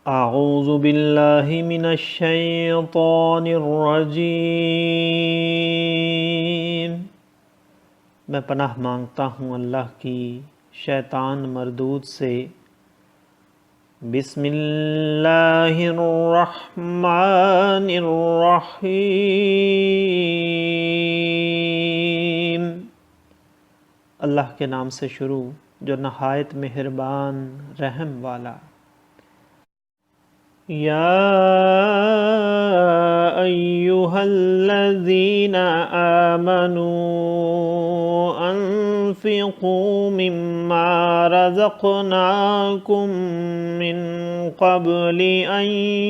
اعوذ باللہ من الشیطان الرجیم۔ میں پناہ مانگتا ہوں اللہ کی شیطان مردود سے۔ بسم اللہ الرحمن الرحیم۔ اللہ کے نام سے شروع جو نہایت مہربان رحم والا۔ یا ایہا الذین آمنوا انفقوا مما رزقناکم من قبل ان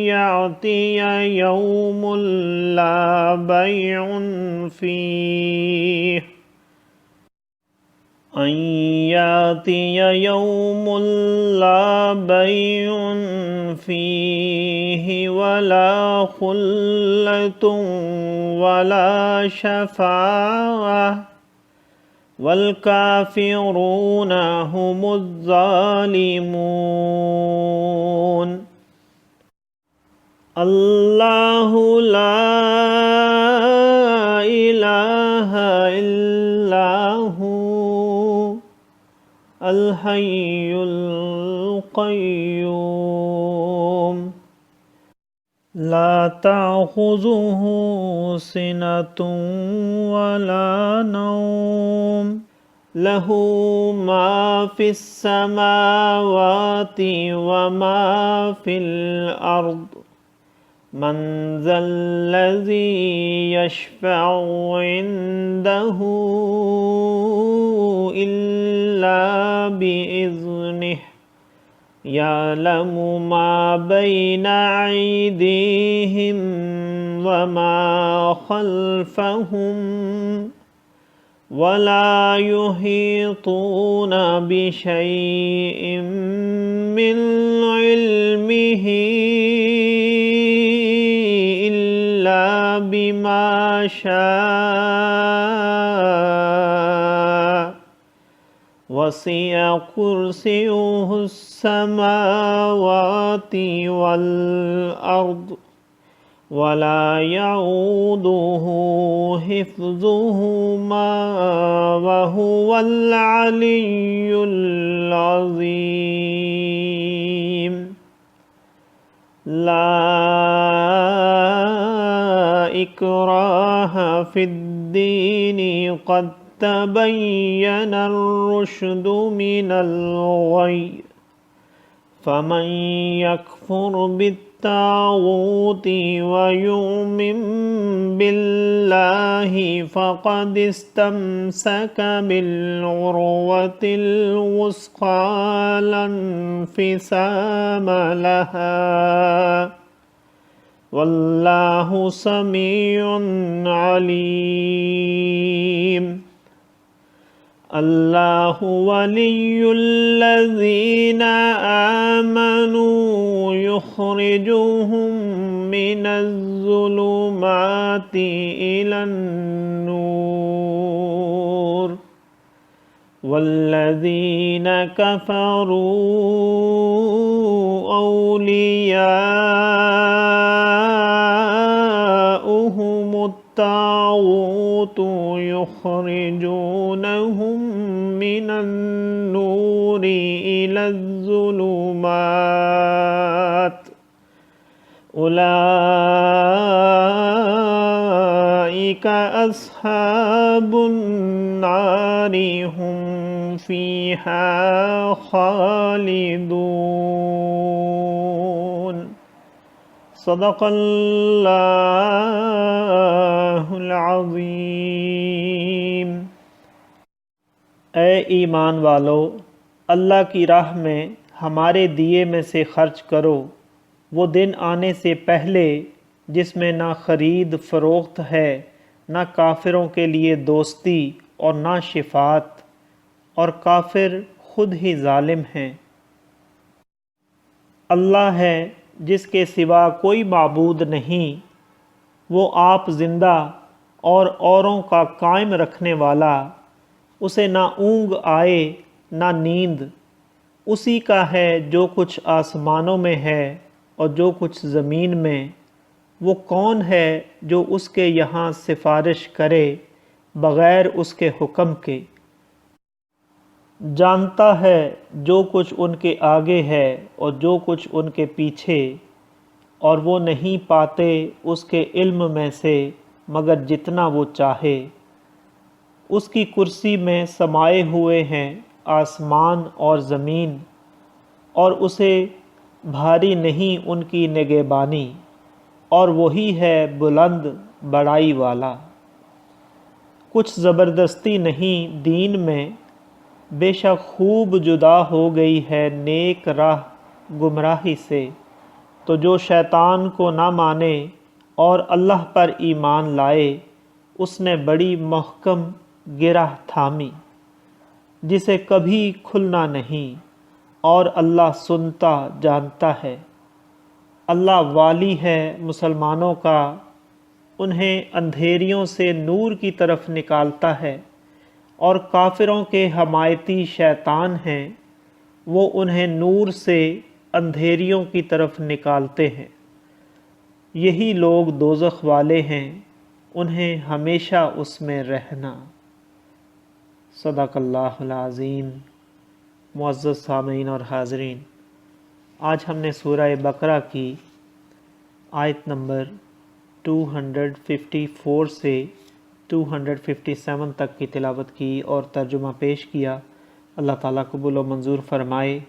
یأتی یوم لا بیع فیہ لا بیع فیہ ولا خلۃ ولا شفاعۃ والکافرون هم الظالمون۔ اللہ لا الہ الا ہو الحی القیوم لا تأخذہ سنۃ ولا نوم لہ ما فی السماوات وما فی الارض من ذا الذی یشفع عنده الا بإذنہ یعلم ما بین ایدیہم وما خلفہم ولا یحیطون بشیء من علمہ الا بما شاء وسع کرسیہ السماوات والارض ولا يعودہ حفظہما وہو العلی العظیم۔ لا اکراہ فی الدین قد تبین الرشد من الغی فمن یکفر بالطاغوت ویؤمن باللہ فقد استمسک بالعروۃ الوثقی لا انفصام لہا واللہ سمیع علیم۔ اللہ ولی الذین آمنوا یخرجہم من الظلمات الی النور والذین کفروا اولیاؤہم الطاغوت یخرجونہم من النور إلى الظلمات أولئك أصحاب النار هم فيها خالدون۔ صدق اللہ العظیم۔ اے ایمان والو، اللہ کی راہ میں ہمارے دیے میں سے خرچ کرو، وہ دن آنے سے پہلے جس میں نہ خرید فروخت ہے، نہ کافروں کے لیے دوستی اور نہ شفاعت، اور کافر خود ہی ظالم ہیں۔ اللہ ہے جس کے سوا کوئی معبود نہیں، وہ آپ زندہ اور اوروں کا قائم رکھنے والا، اسے نہ اونگ آئے نہ نیند، اسی کا ہے جو کچھ آسمانوں میں ہے اور جو کچھ زمین میں، وہ کون ہے جو اس کے یہاں سفارش کرے بغیر اس کے حکم کے؟ جانتا ہے جو کچھ ان کے آگے ہے اور جو کچھ ان کے پیچھے، اور وہ نہیں پاتے اس کے علم میں سے مگر جتنا وہ چاہے۔ اس کی کرسی میں سمائے ہوئے ہیں آسمان اور زمین، اور اسے بھاری نہیں ان کی نگہبانی، اور وہی ہے بلند بڑائی والا۔ کچھ زبردستی نہیں دین میں، بے شک خوب جدا ہو گئی ہے نیک راہ گمراہی سے۔ تو جو شیطان کو نہ مانے اور اللہ پر ایمان لائے، اس نے بڑی محکم گرہ تھامی، جسے کبھی کھلنا نہیں، اور اللہ سنتا جانتا ہے۔ اللہ والی ہے مسلمانوں کا، انہیں اندھیریوں سے نور کی طرف نکالتا ہے، اور کافروں کے حمایتی شیطان ہیں، وہ انہیں نور سے اندھیریوں کی طرف نکالتے ہیں۔ یہی لوگ دوزخ والے ہیں، انہیں ہمیشہ اس میں رہنا۔ صدق اللہ العظیم۔ معزز سامعین اور حاضرین، آج ہم نے سورہ بقرہ کی آیت نمبر 254 سے 257 تک کی تلاوت کی اور ترجمہ پیش کیا۔ اللہ تعالیٰ قبول و منظور فرمائے۔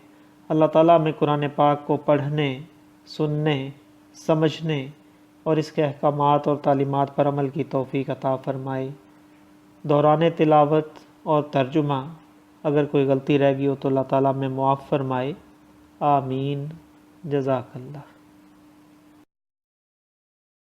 اللہ تعالیٰ میں قرآن پاک کو پڑھنے، سننے، سمجھنے اور اس کے احکامات اور تعلیمات پر عمل کی توفیق عطا فرمائے۔ دوران تلاوت اور ترجمہ اگر کوئی غلطی رہ گئی ہو تو اللہ تعالیٰ میں معاف فرمائے۔ آمین۔ جزاک اللہ۔